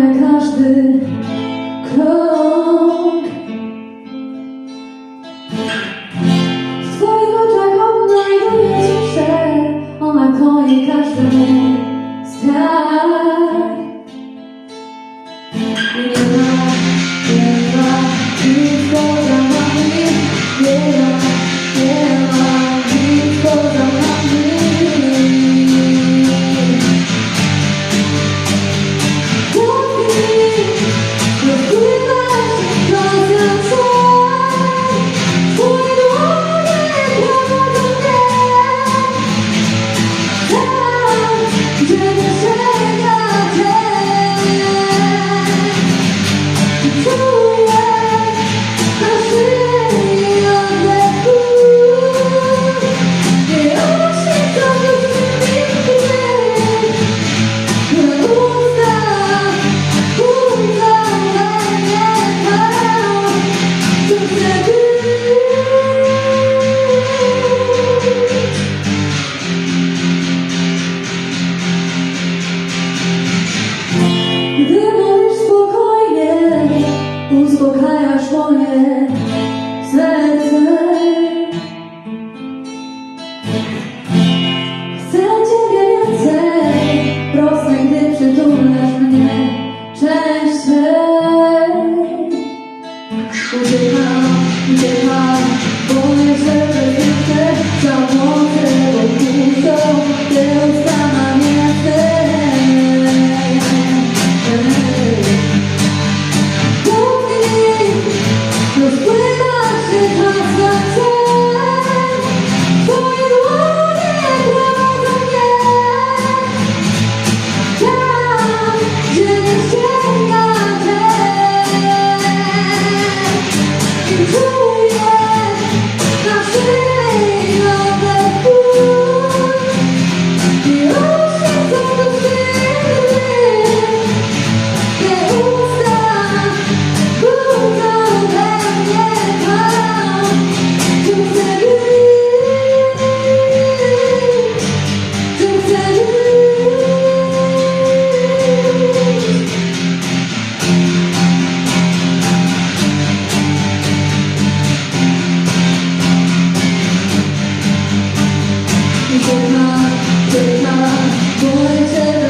spokojny każdy krok. W twoich oczach odnajduję ciszę, ona koi każdy mój strach. I nie ma nic poza nami, nie ma nic poza nami. Gdy mówisz spokojnie, uspokajasz moje serce. Chcę Ciebie więcej, rosnę, gdy przytulasz mnie częściej. Uciekam, boję się, że chcę samotę, bo puszczą te usta na miastę. Boję się,